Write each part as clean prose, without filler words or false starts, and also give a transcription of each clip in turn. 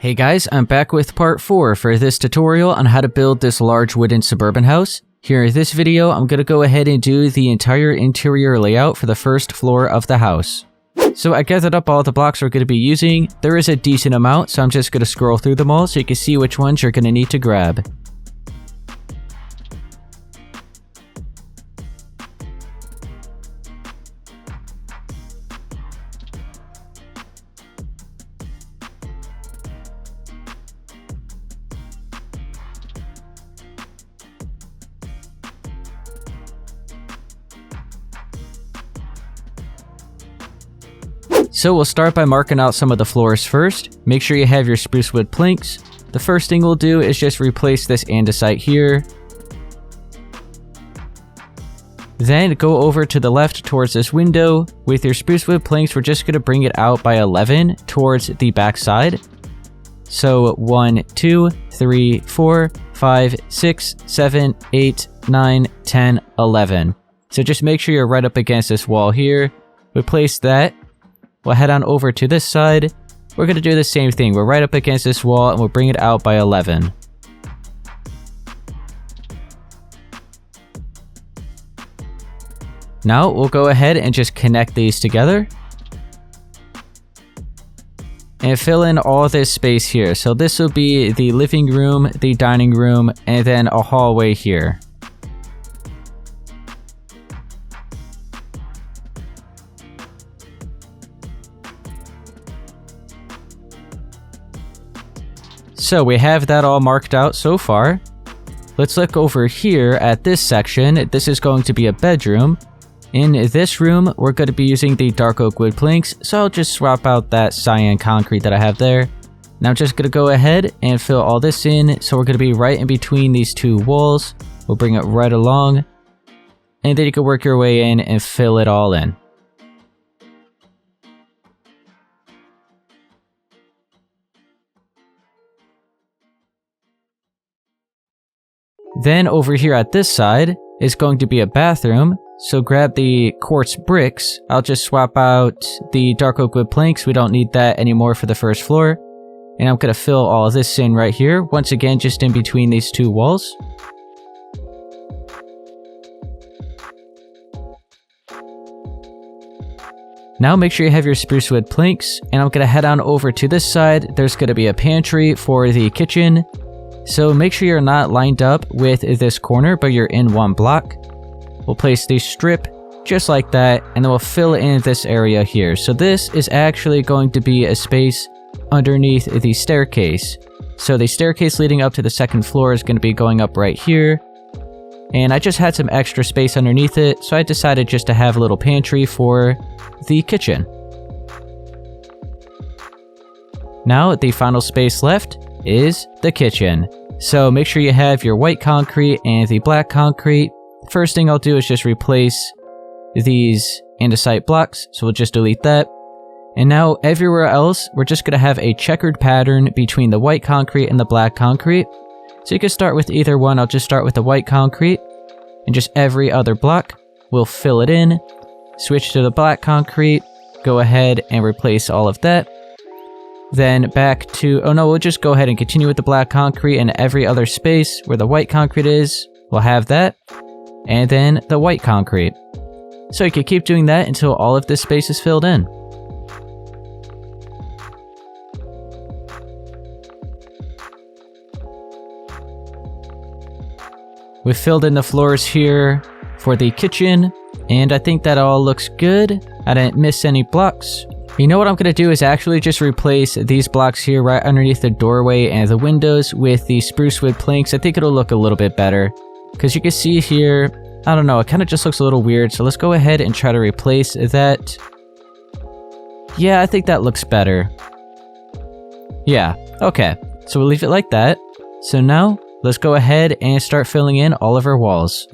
Hey guys, I'm back with part 4 for this tutorial on how to build this large wooden suburban house. Here in this video, I'm going to go ahead and do the entire interior layout for the first floor of the house. So I gathered up all the blocks we're going to be using. There is a decent amount, so I'm just going to scroll through them all so you can see which ones you're going to need to grab. So we'll start by marking out some of the floors first. Make sure you have your spruce wood planks. The first thing we'll do is just replace this andesite here. Then go over to the left towards this window. With your spruce wood planks, we're just going to bring it out by 11 towards the back side. So 1, 2, 3, 4, 5, 6, 7, 8, 9, 10, 11. So just make sure you're right up against this wall here. Replace that. We'll head on over to this side. We're going to do the same thing. We're right up against this wall and we'll bring it out by 11. Now we'll go ahead and just connect these together. And fill in all this space here. So this will be the living room, the dining room, and then a hallway here. So we have that all marked out so far. Let's look over here at this section. This is going to be a bedroom. In this room, we're going to be using the dark oak wood planks, so I'll just swap out that cyan concrete that I have there. Now I'm just going to go ahead and fill all this in, so we're going to be right in between these two walls. We'll bring it right along, and then you can work your way in and fill it all in. Then over here at this side is going to be a bathroom, so grab the quartz bricks. I'll just swap out the dark oak wood planks, we don't need that anymore for the first floor. And I'm going to fill all of this in right here, once again just in between these two walls. Now make sure you have your spruce wood planks, and I'm going to head on over to this side. There's going to be a pantry for the kitchen. So make sure you're not lined up with this corner, but you're in one block. We'll place the strip just like that, and then we'll fill in this area here. So this is actually going to be a space underneath the staircase. So the staircase leading up to the second floor is going to be going up right here. And I just had some extra space underneath it, so I decided just to have a little pantry for the kitchen. Now the final space left is the kitchen. So make sure you have your white concrete and the black concrete. First thing I'll do is just replace these andesite blocks, so we'll just delete that. And now everywhere else, we're just going to have a checkered pattern between the white concrete and the black concrete. So you can start with either one. I'll just start with the white concrete, and just every other block, we'll fill it in. Switch to the black concrete, go ahead and replace all of that. Then back to, oh no, we'll just go ahead and continue with the black concrete, and every other space where the white concrete is, we'll have that. And then the white concrete. So you can keep doing that until all of this space is filled in. We've filled in the floors here for the kitchen, and I think that all looks good. I didn't miss any blocks. You know what I'm going to do is actually just replace these blocks here right underneath the doorway and the windows with the spruce wood planks. I think it'll look a little bit better. Because you can see here, I don't know, it kind of just looks a little weird. So let's go ahead and try to replace that. Yeah, I think that looks better. Yeah, okay. So we'll leave it like that. So now, let's go ahead and start filling in all of our walls.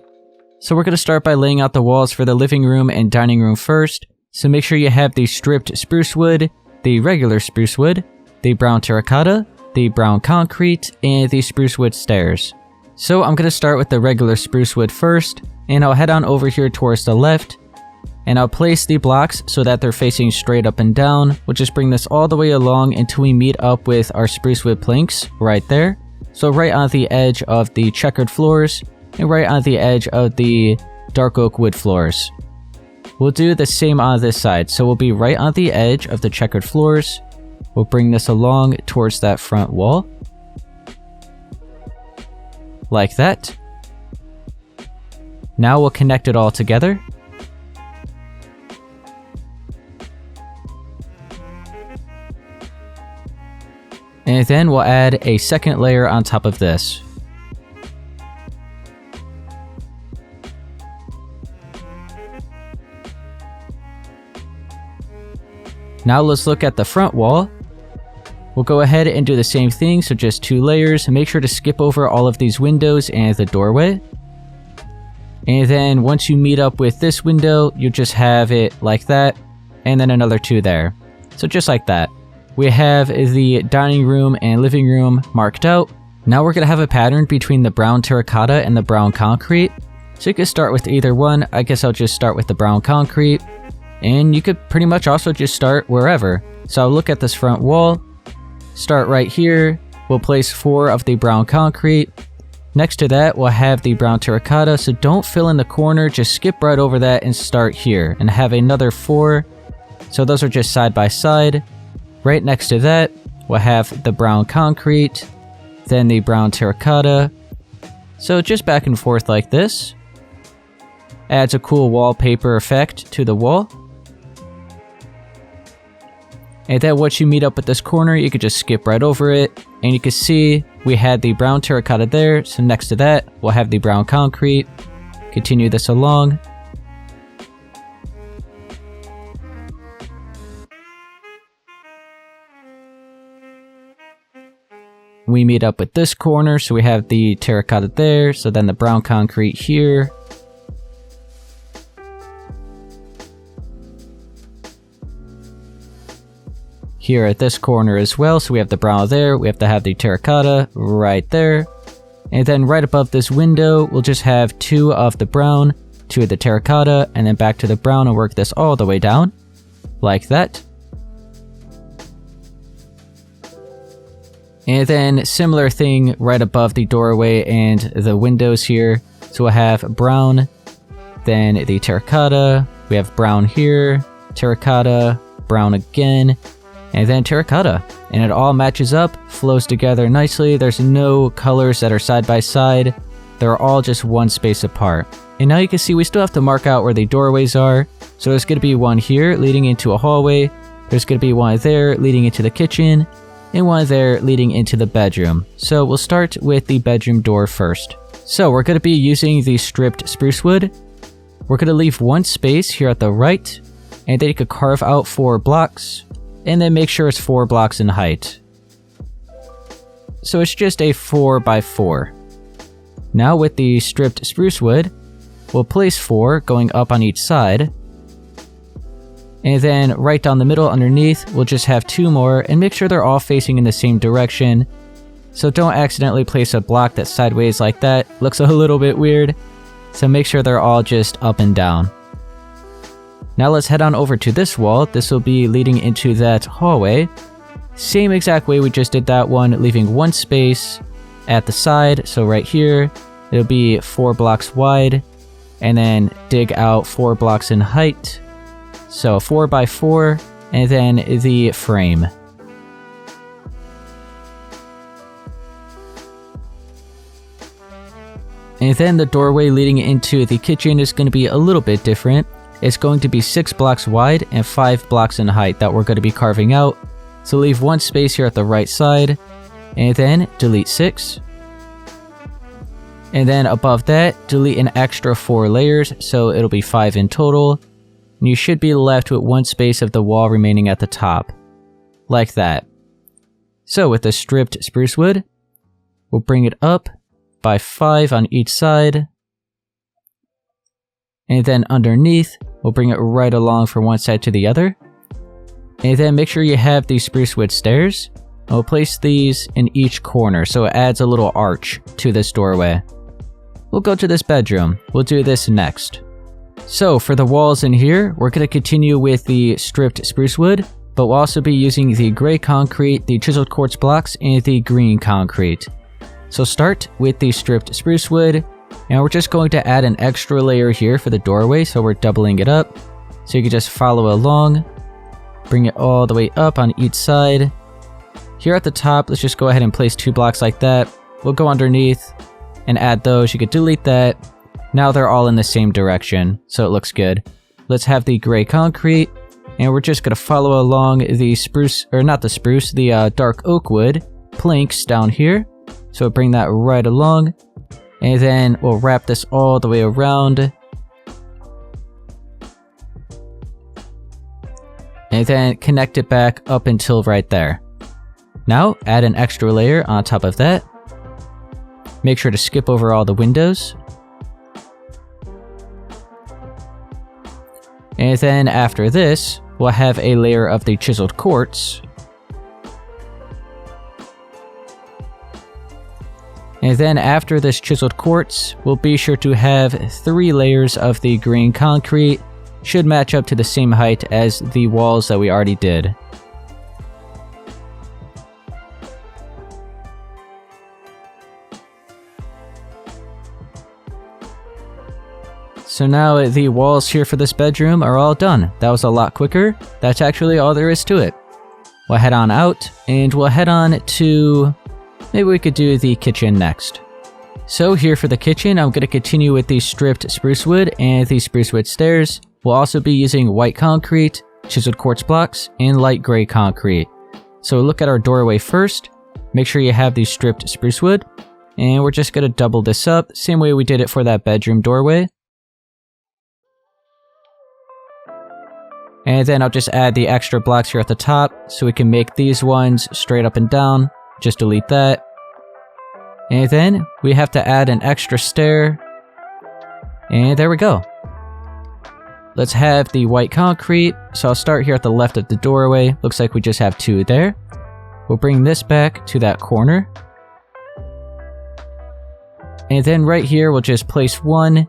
So we're going to start by laying out the walls for the living room and dining room first. So make sure you have the stripped spruce wood, the regular spruce wood, the brown terracotta, the brown concrete, and the spruce wood stairs. So I'm going to start with the regular spruce wood first, and I'll head on over here towards the left. And I'll place the blocks so that they're facing straight up and down. We'll just bring this all the way along until we meet up with our spruce wood planks right there. So right on the edge of the checkered floors and right on the edge of the dark oak wood floors. We'll do the same on this side. So we'll be right on the edge of the checkered floors. We'll bring this along towards that front wall. Like that. Now we'll connect it all together. And then we'll add a second layer on top of this. Now let's look at the front wall. We'll go ahead and do the same thing, so just 2 layers. Make sure to skip over all of these windows and the doorway. And then once you meet up with this window, you just have it like that, and then another 2 there. So just like that. We have the dining room and living room marked out. Now we're going to have a pattern between the brown terracotta and the brown concrete. So you can start with either one. I guess I'll just start with the brown concrete. And you could pretty much also just start wherever. So I'll look at this front wall. Start right here. We'll place 4 of the brown concrete. Next to that, we'll have the brown terracotta. So don't fill in the corner. Just skip right over that and start here. And have another 4. So those are just side by side. Right next to that, we'll have the brown concrete, then the brown terracotta. So just back and forth like this. Adds a cool wallpaper effect to the wall. And then once you meet up with this corner, you could just skip right over it. And you can see we had the brown terracotta there. So next to that, we'll have the brown concrete. Continue this along. We meet up with this corner, so we have the terracotta there, so then the brown concrete here. Here at this corner as well, so we have the brown there, we have to have the terracotta right there. And then right above this window, we'll just have 2 of the brown, 2 of the terracotta, and then back to the brown and work this all the way down. Like that. And then similar thing right above the doorway and the windows here. So we'll have brown, then the terracotta, we have brown here, terracotta, brown again, and then terracotta. And it all matches up, flows together nicely. There's no colors that are side by side. They're all just one space apart. And now you can see we still have to mark out where the doorways are. So there's going to be one here leading into a hallway. There's going to be one there leading into the kitchen. And one there leading into the bedroom. So we'll start with the bedroom door first. So we're going to be using the stripped spruce wood. We're going to leave 1 space here at the right, and then you could carve out 4 blocks, and then make sure it's 4 blocks in height. So it's just a 4x4. Now with the stripped spruce wood, we'll place 4 going up on each side. And then right down the middle underneath, we'll just have 2 more and make sure they're all facing in the same direction. So don't accidentally place a block that's sideways like that. Looks a little bit weird. So make sure they're all just up and down. Now let's head on over to this wall. This will be leading into that hallway. Same exact way we just did that one, leaving 1 space at the side. So right here, it'll be 4 blocks wide. And then dig out 4 blocks in height. So 4x4, and then the frame. And then the doorway leading into the kitchen is going to be a little bit different. It's going to be 6 blocks wide and 5 blocks in height that we're going to be carving out. So leave 1 space here at the right side, and then delete 6. And then above that, delete an extra 4 layers, so it'll be 5 in total. And you should be left with 1 space of the wall remaining at the top. Like that. So with the stripped spruce wood, we'll bring it up by 5 on each side. And then underneath, we'll bring it right along from one side to the other. And then make sure you have these spruce wood stairs. And we'll place these in each corner so it adds a little arch to this doorway. We'll go to this bedroom. We'll do this next. So for the walls in here, we're going to continue with the stripped spruce wood, but we'll also be using the gray concrete, the chiseled quartz blocks, and the green concrete. So start with the stripped spruce wood, and we're just going to add an extra layer here for the doorway, so we're doubling it up. So you can just follow along, bring it all the way up on each side. Here at the top, let's just go ahead and place 2 blocks like that. We'll go underneath and add those. You could delete that. Now they're all in the same direction, so it looks good. Let's have the gray concrete, and we're just gonna follow along the spruce, or not the spruce, the dark oak wood planks down here. So bring that right along, and then we'll wrap this all the way around. And then connect it back up until right there. Now add an extra layer on top of that. Make sure to skip over all the windows. And then after this, we'll have a layer of the chiseled quartz. And then after this chiseled quartz, we'll be sure to have 3 layers of the green concrete. Should match up to the same height as the walls that we already did. So now the walls here for this bedroom are all done. That was a lot quicker. That's actually all there is to it. We'll head on out, and we'll head on to... maybe we could do the kitchen next. So here for the kitchen, I'm going to continue with the stripped spruce wood and the spruce wood stairs. We'll also be using white concrete, chiseled quartz blocks, and light gray concrete. So look at our doorway first. Make sure you have the stripped spruce wood. And we're just going to double this up, same way we did it for that bedroom doorway. And then I'll just add the extra blocks here at the top, so we can make these ones straight up and down. Just delete that. And then we have to add an extra stair. And there we go. Let's have the white concrete. So I'll start here at the left of the doorway. Looks like we just have 2 there. We'll bring this back to that corner. And then right here, we'll just place 1.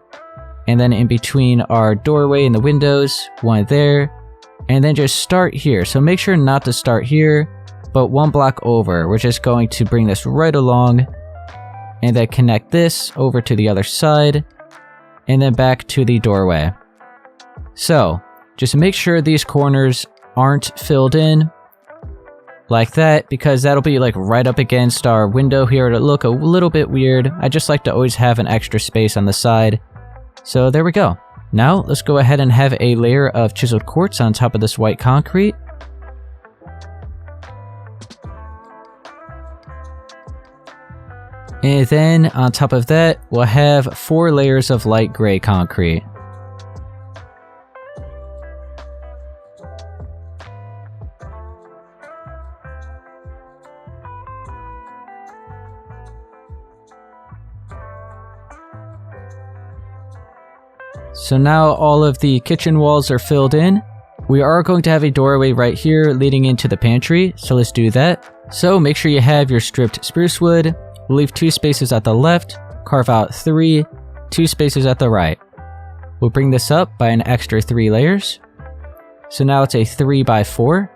And then in between our doorway and the windows, 1 there. And then just start here. So make sure not to start here, but 1 block over. We're just going to bring this right along. And then connect this over to the other side. And then back to the doorway. So, just make sure these corners aren't filled in. Like that, because that'll be like right up against our window here. It'll look a little bit weird. I just like to always have an extra space on the side. So there we go. Now, let's go ahead and have a layer of chiseled quartz on top of this white concrete. And then, on top of that, we'll have 4 layers of light gray concrete. So now all of the kitchen walls are filled in. We are going to have a doorway right here leading into the pantry, so let's do that. So make sure you have your stripped spruce wood. We'll leave 2 spaces at the left, carve out 3, 2 spaces at the right. We'll bring this up by an extra 3 layers. So now it's a 3x4.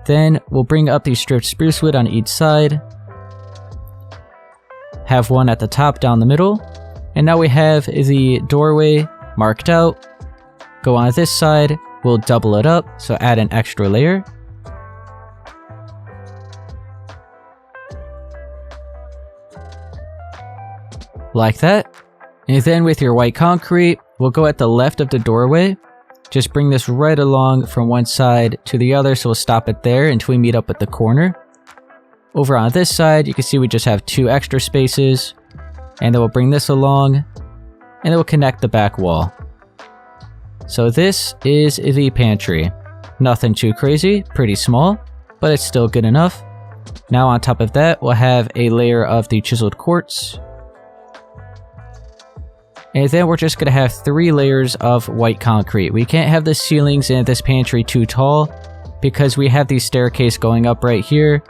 Then we'll bring up the stripped spruce wood on each side. Have 1 at the top down the middle. And now we have the doorway marked out. Go on this side, we'll double it up, so add an extra layer. Like that. And then with your white concrete, we'll go at the left of the doorway. Just bring this right along from one side to the other, so we'll stop it there until we meet up at the corner. Over on this side, you can see we just have 2 extra spaces. And then we'll bring this along, and then we'll connect the back wall. So this is the pantry. Nothing too crazy, pretty small, but it's still good enough. Now on top of that, we'll have a layer of the chiseled quartz. And then we're just going to have 3 layers of white concrete. We can't have the ceilings in this pantry too tall, because we have the staircase going up right here.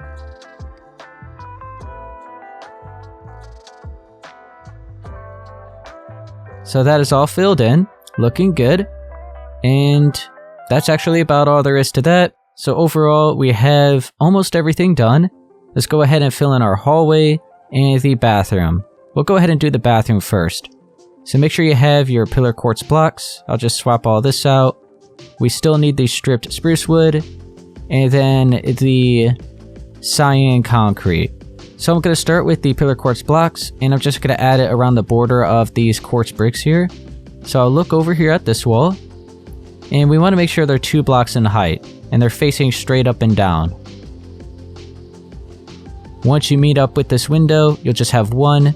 So that is all filled in. Looking good. And that's actually about all there is to that. So overall, we have almost everything done. Let's go ahead and fill in our hallway and the bathroom. We'll go ahead and do the bathroom first. So make sure you have your pillar quartz blocks. I'll just swap all this out. We still need the stripped spruce wood and then the cyan concrete. So I'm going to start with the pillar quartz blocks and I'm just going to add it around the border of these quartz bricks here. So I'll look over here at this wall and we want to make sure they're 2 blocks in height and they're facing straight up and down. Once you meet up with this window, you'll just have 1,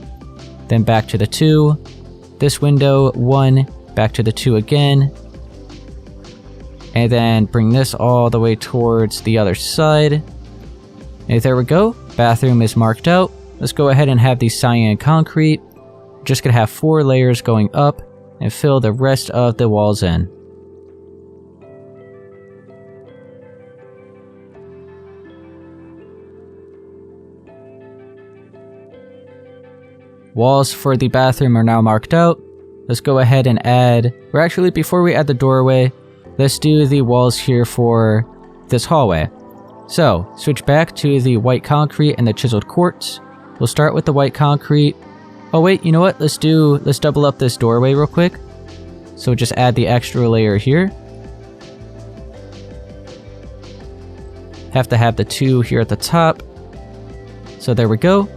then back to the 2, this window, 1, back to the 2 again, and then bring this all the way towards the other side. And there we go, bathroom is marked out. Let's go ahead and have the cyan concrete. We're just gonna have 4 layers going up and fill the rest of the walls in. Walls for the bathroom are now marked out. Let's go ahead and add, or actually before we add the doorway, let's do the walls here for this hallway. So, switch back to the white concrete and the chiseled quartz. We'll start with the white concrete. Oh wait, you know what? Let's double up this doorway real quick. So just add the extra layer here. Have to have the 2 here at the top. So there we go.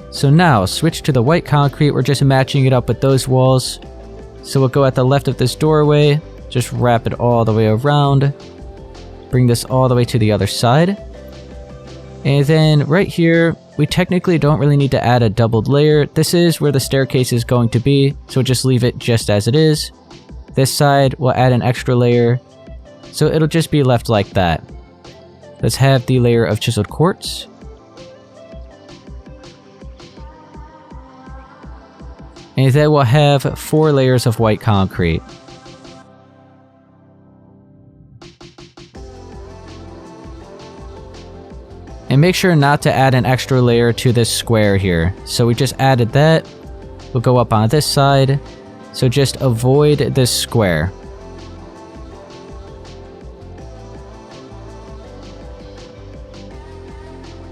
So now, switch to the white concrete, we're just matching it up with those walls. So we'll go at the left of this doorway, just wrap it all the way around. Bring this all the way to the other side. And then right here, we technically don't really need to add a doubled layer. This is where the staircase is going to be, so just leave it just as it is. This side, we'll add an extra layer, so it'll just be left like that. Let's have the layer of chiseled quartz. And then we'll have 4 layers of white concrete. And make sure not to add an extra layer to this square here. So we just added that. We'll go up on this side. So just avoid this square.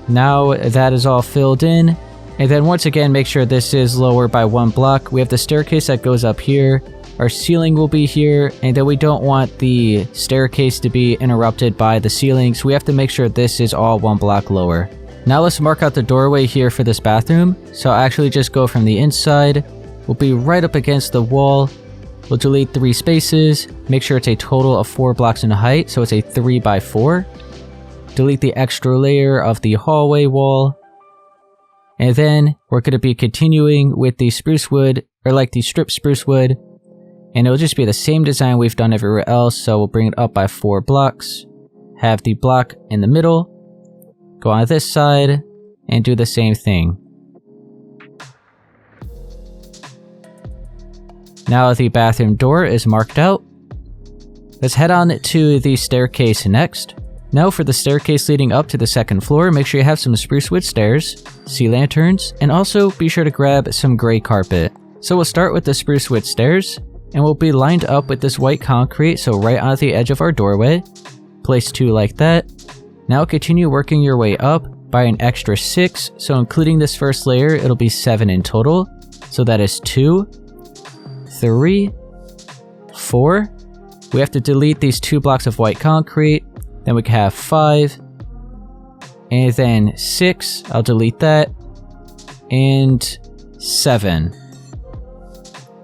Now that is all filled in. And then once again, make sure this is lower by 1 block. We have the staircase that goes up here. Our ceiling will be here, and then we don't want the staircase to be interrupted by the ceiling, so we have to make sure this is all 1 block lower. Now let's mark out the doorway here for this bathroom. So I'll actually just go from the inside. We'll be right up against the wall. We'll delete 3 spaces. Make sure it's a total of 4 blocks in height, so it's a 3 by 4. Delete the extra layer of the hallway wall. And then we're going to be continuing with the spruce wood, or like the stripped spruce wood. And it'll just be the same design we've done everywhere else, so we'll bring it up by 4 blocks. Have the block in the middle. Go on this side, and do the same thing. Now the bathroom door is marked out. Let's head on to the staircase next. Now for the staircase leading up to the 2nd floor, make sure you have some spruce wood stairs, sea lanterns, and also be sure to grab some gray carpet. So we'll start with the spruce wood stairs, and we'll be lined up with this white concrete, so right on the edge of our doorway. Place 2 like that. Now continue working your way up by an extra 6, so including this first layer, it'll be 7 in total. So that is 2, 3, 4. We have to delete these 2 blocks of white concrete. Then we can have 5, and then 6, I'll delete that, and 7.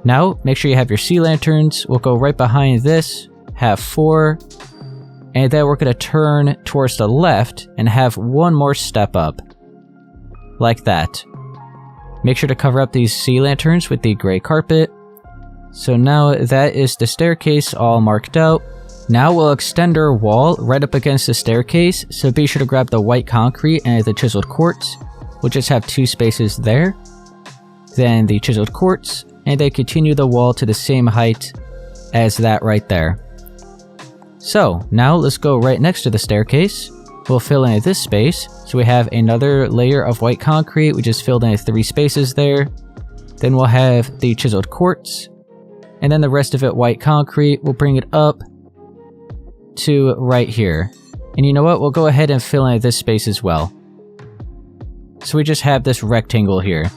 Now, make sure you have your sea lanterns. We'll go right behind this, have 4, and then we're going to turn towards the left and have 1 more step up, like that. Make sure to cover up these sea lanterns with the gray carpet. So now that is the staircase all marked out. Now we'll extend our wall right up against the staircase, so be sure to grab the white concrete and the chiseled quartz. We'll just have 2 spaces there. Then the chiseled quartz, and then continue the wall to the same height as that right there. So now let's go right next to the staircase. We'll fill in this space, so we have another layer of white concrete. We just filled in 3 spaces there. Then we'll have the chiseled quartz. and then the rest of it white concrete. We'll bring it up to right here. And you know what? We'll go ahead and fill in this space as well. So we just have this rectangle here.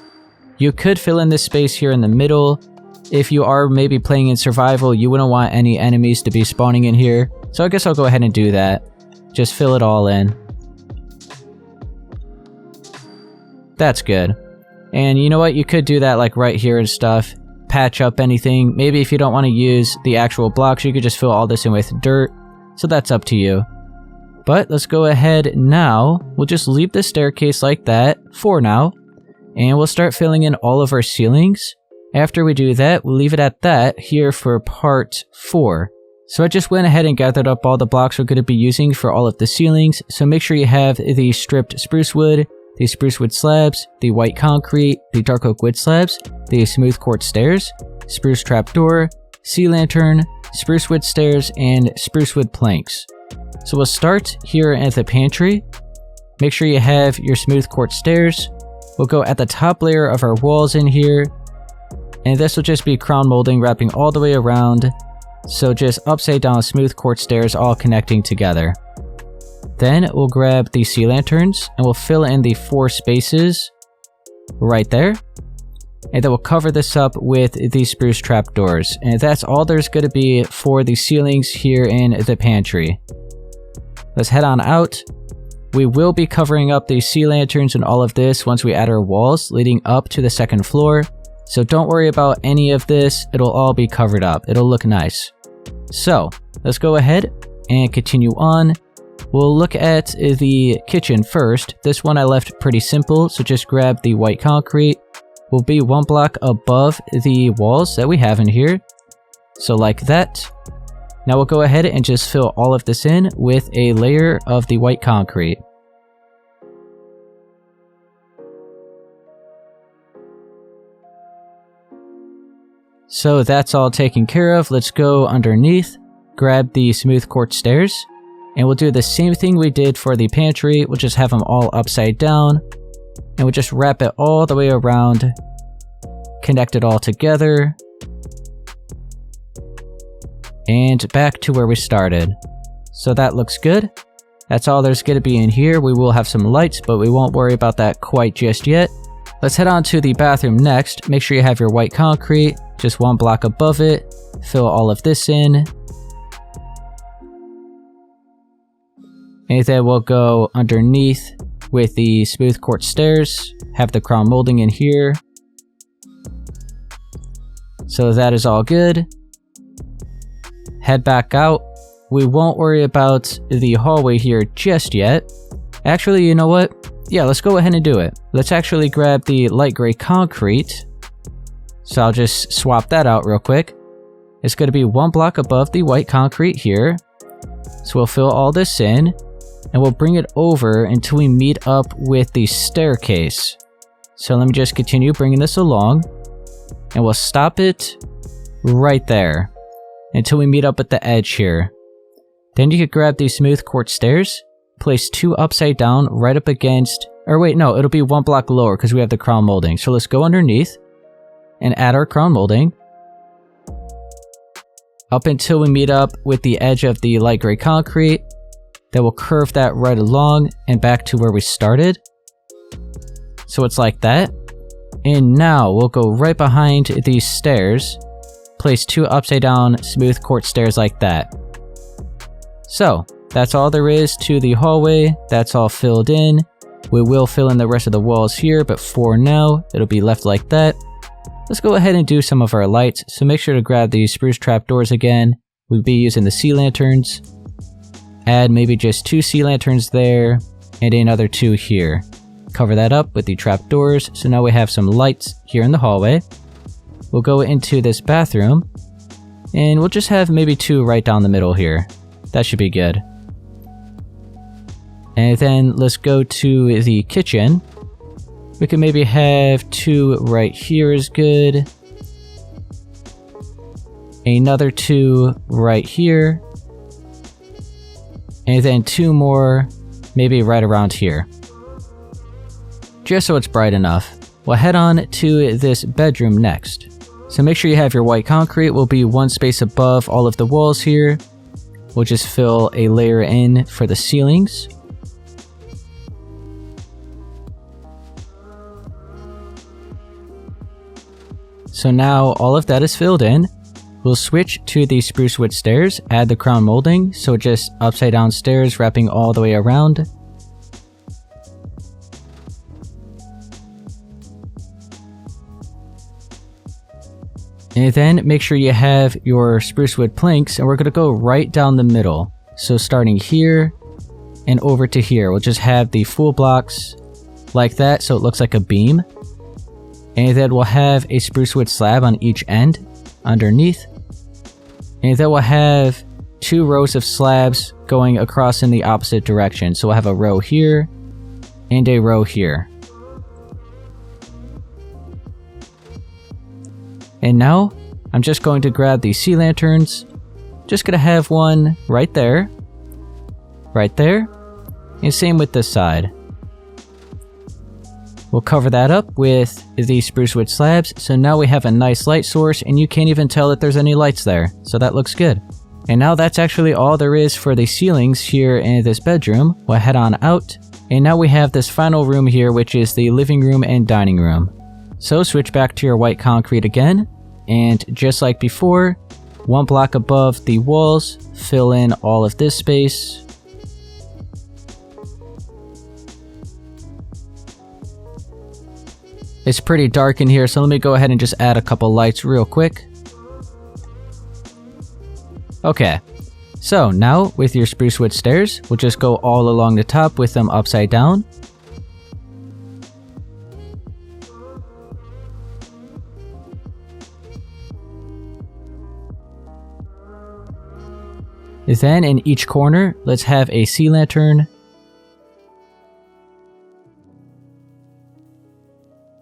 You could fill in this space here in the middle. If you are maybe playing in survival, you wouldn't want any enemies to be spawning in here. So I guess I'll go ahead and do that. Just fill it all in. That's good. And you know what? You could do that like right here and stuff. Patch up anything. Maybe if you don't want to use the actual blocks, you could just fill all this in with dirt. So that's up to you. But let's go ahead now. We'll just leave the staircase like that for now. And we'll start filling in all of our ceilings. After we do that, we'll leave it at that here for part 4. So I just went ahead and gathered up all the blocks we're going to be using for all of the ceilings. So make sure you have the stripped spruce wood, the spruce wood slabs, the white concrete, the dark oak wood slabs, the smooth quartz stairs, spruce trapdoor, sea lantern, spruce wood stairs, and spruce wood planks. So we'll start here at the pantry. Make sure you have your smooth quartz stairs. We'll go at the top layer of our walls in here. And this will just be crown molding wrapping all the way around. So just upside down smooth quartz stairs all connecting together. Then we'll grab the sea lanterns and we'll fill in the 4 spaces right there. And then we'll cover this up with the spruce trapdoors. And that's all there's going to be for the ceilings here in the pantry. Let's head on out. We will be covering up the sea lanterns and all of this once we add our walls leading up to the 2nd floor. So don't worry about any of this. It'll all be covered up. It'll look nice. So let's go ahead and continue on. We'll look at the kitchen first. This one I left pretty simple. So just grab the white concrete. We'll be 1 block above the walls that we have in here. So like that. Now we'll go ahead and just fill all of this in with a layer of the white concrete. So that's all taken care of. Let's go underneath, grab the smooth quartz stairs, and we'll do the same thing we did for the pantry. We'll just have them all upside down, and we'll just wrap it all the way around, connect it all together, and back to where we started. So that looks good. That's all there's going to be in here. We will have some lights, but we won't worry about that quite just yet. Let's head on to the bathroom next. Make sure you have your white concrete, just 1 block above it. Fill all of this in. And then we'll go underneath with the smooth quartz stairs. Have the crown molding in here. So that is all good. Head back out. We won't worry about the hallway here just yet. Actually, you know what? Yeah, let's go ahead and do it. Let's actually grab the light gray concrete. So I'll just swap that out real quick. It's going to be 1 block above the white concrete here. So we'll fill all this in. And we'll bring it over until we meet up with the staircase. So let me just continue bringing this along. And we'll stop it right there until we meet up at the edge here. Then you could grab these smooth quartz stairs, place 2 upside down right up against, or wait, no, it'll be 1 block lower because we have the crown molding. So let's go underneath and add our crown molding up until we meet up with the edge of the light gray concrete. Then we'll curve that right along and back to where we started. So it's like that. And now we'll go right behind these stairs, place 2 upside down smooth quartz stairs like that. So that's all there is to the hallway. That's all filled in. We will fill in the rest of the walls here, but for now, it'll be left like that. Let's go ahead and do some of our lights. So make sure to grab these spruce trapdoors again. We'll be using the sea lanterns. Add maybe just 2 sea lanterns there and another 2 here. Cover that up with the trapdoors. So now we have some lights here in the hallway. We'll go into this bathroom and we'll just have maybe 2 right down the middle here. That should be good. And then let's go to the kitchen. We can maybe have 2 right here is good. Another 2 right here. And then 2 more maybe right around here. Just so it's bright enough. We'll head on to this bedroom next. So make sure you have your white concrete. Will be one space above all of the walls here. We'll just fill a layer in for the ceilings. So now all of that is filled in. We'll switch to the spruce wood stairs, add the crown molding, so just upside down stairs wrapping all the way around. And then make sure you have your spruce wood planks, and we're going to go right down the middle. So starting here and over to here, we'll just have the full blocks like that so it looks like a beam. And then we'll have a spruce wood slab on each end underneath. And then we'll have 2 rows of slabs going across in the opposite direction. So we'll have a row here and a row here. And now I'm just going to grab the sea lanterns. Just gonna have one right there, and same with this side. We'll cover that up with the spruce wood slabs, so now we have a nice light source and you can't even tell that there's any lights there, so that looks good. And now that's actually all there is for the ceilings here in this bedroom. We'll head on out, and now we have this final room here, which is the living room and dining room. So switch back to your white concrete again, and just like before, 1 block above the walls, fill in all of this space. It's pretty dark in here, so let me go ahead and just add a couple lights real quick. Okay, so now with your spruce wood stairs, we'll just go all along the top with them upside down. Then in each corner, let's have a sea lantern.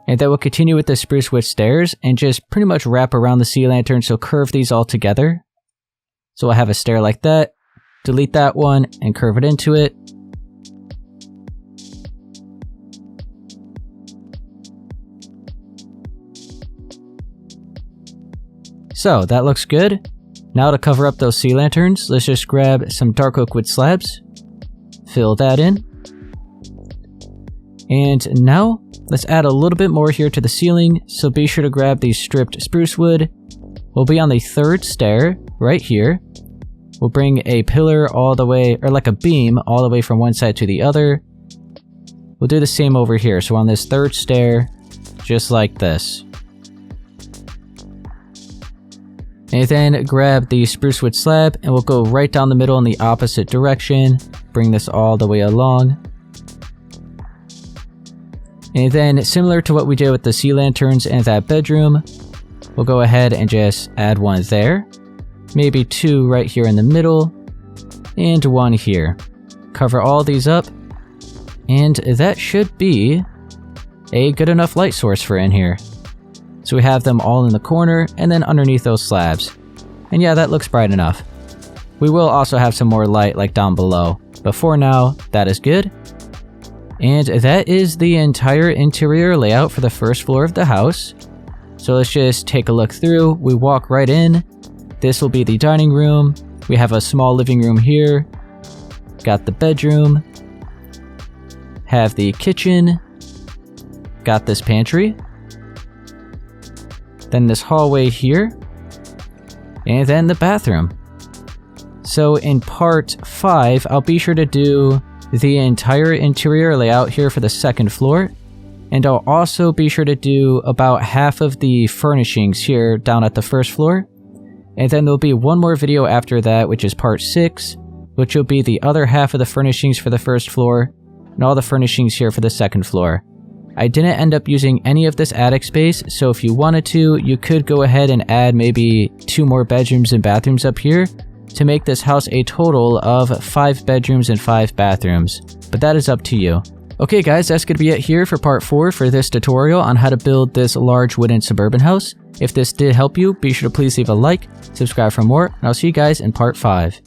And then we'll continue with the spruce wood stairs and just pretty much wrap around the sea lantern, so curve these all together. So we'll have a stair like that, delete that one, and curve it into it. So that looks good. Now to cover up those sea lanterns, let's just grab some dark oak wood slabs, fill that in. And now, let's add a little bit more here to the ceiling, so be sure to grab the stripped spruce wood. We'll be on the 3rd stair, right here. We'll bring a pillar all the way, or like a beam, all the way from one side to the other. We'll do the same over here, so on this 3rd stair, just like this. And then grab the spruce wood slab, and we'll go right down the middle in the opposite direction. Bring this all the way along. And then, similar to what we did with the sea lanterns and that bedroom, we'll go ahead and just add one there. Maybe 2 right here in the middle, and 1 here. Cover all these up, and that should be a good enough light source for in here. So we have them all in the corner, and then underneath those slabs. And yeah, that looks bright enough. We will also have some more light like down below, but for now, that is good. And that is the entire interior layout for the 1st floor of the house. So let's just take a look through. We walk right in. This will be the dining room. We have a small living room here. Got the bedroom. Have the kitchen. Got this pantry. Then this hallway here. And then the bathroom. So in part 5, I'll be sure to do the entire interior layout here for the 2nd floor, and I'll also be sure to do about half of the furnishings here down at the 1st floor, and then there'll be one more video after that, which is part 6, which will be the other half of the furnishings for the 1st floor, and all the furnishings here for the 2nd floor. I didn't end up using any of this attic space, so if you wanted to, you could go ahead and add maybe 2 more bedrooms and bathrooms up here, to make this house a total of 5 bedrooms and 5 bathrooms, but that is up to you. Okay guys, that's going to be it here for part 4 for this tutorial on how to build this large wooden suburban house. If this did help you, be sure to please leave a like, subscribe for more, and I'll see you guys in part 5.